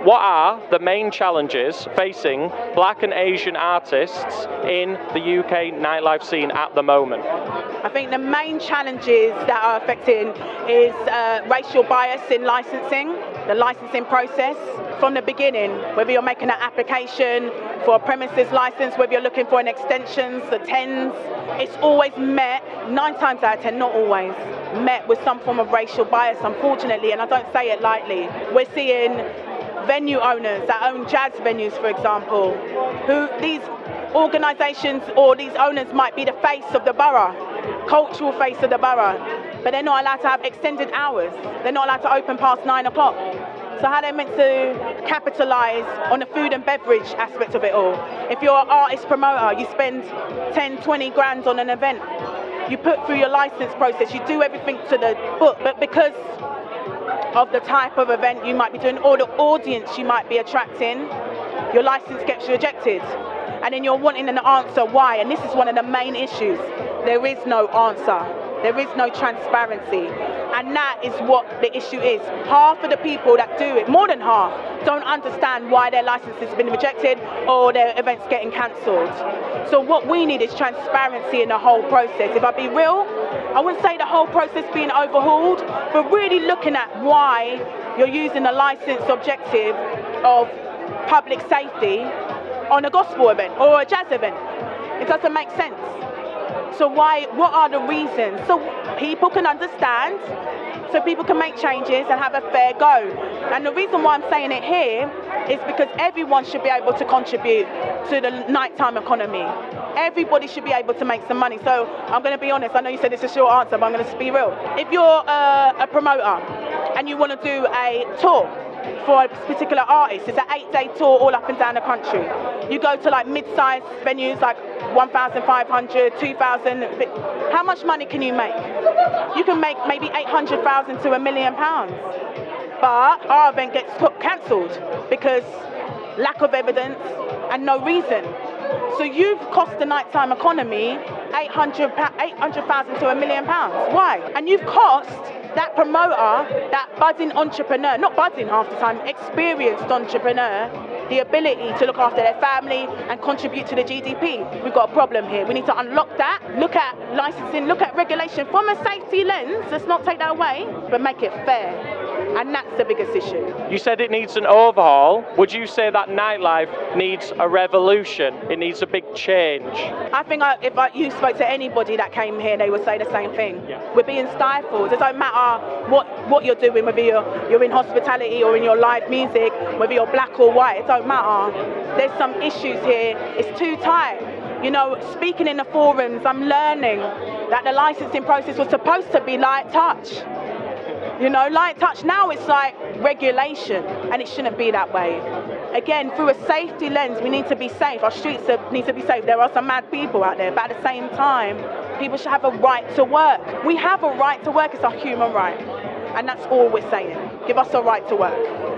what are the main challenges facing black and Asian artists in the UK nightlife scene at the moment? I think the main challenges that are affecting is racial bias in licensing, the licensing process. From the beginning, whether you're making an application for a premises license, whether you're looking for an extensions, the 10s, it's always met, 9 times out of 10, not always, met with some form of racial bias, unfortunately, and I don't say it lightly. We're seeing venue owners that own jazz venues, for example, who these organisations or these owners might be the face of the borough, cultural face of the borough, but they're not allowed to have extended hours. They're not allowed to open past 9 o'clock. So how are they meant to capitalise on the food and beverage aspect of it all? If you're an artist promoter, you spend 10, 20 grand on an event. You put through your licence process, you do everything to the book, but because of the type of event you might be doing or the audience you might be attracting, your licence gets rejected. And then you're wanting an answer why, and this is one of the main issues. There is no answer. There is no transparency. And that is what the issue is. Half of the people that do it, more than half, don't understand why their licence has been rejected or their event's getting cancelled. So what we need is transparency in the whole process. If I be real, I wouldn't say the whole process being overhauled, but really looking at why you're using a licence objective of public safety on a gospel event or a jazz event. It doesn't make sense. So what are the reasons? So people can understand, so people can make changes and have a fair go. And the reason why I'm saying it here is because everyone should be able to contribute to the nighttime economy. Everybody should be able to make some money. So I'm going to be honest, I know you said it's a short answer, but I'm going to be real. If you're a promoter and you want to do a tour for a particular artist, it's an 8-day tour all up and down the country. You go to like mid-sized venues like 1,500, 2,000. How much money can you make? You can make maybe 800,000 to £1 million. But our event gets cancelled because lack of evidence and no reason. So you've cost the nighttime economy 800,000 to £1 million. Why? And you've cost that promoter, that budding entrepreneur, not budding half the time, experienced entrepreneur, the ability to look after their family and contribute to the GDP. We've got a problem here. We need to unlock that, look at licensing, look at regulation from a safety lens, let's not take that away, but make it fair. And that's the biggest issue. You said it needs an overhaul. Would you say that nightlife needs a revolution? It needs a big change? I think if you spoke to anybody that came here, they would say the same thing. Yeah. We're being stifled. It don't matter what you're doing, whether you're in hospitality or in your live music, whether you're black or white, it don't matter. There's some issues here. It's too tight. You know, speaking in the forums, I'm learning that the licensing process was supposed to be light touch. You know, light touch, now it's like regulation, and it shouldn't be that way. Again, through a safety lens, we need to be safe. Our streets need to be safe. There are some mad people out there, but at the same time, people should have a right to work. We have a right to work, it's our human right. And that's all we're saying. Give us a right to work.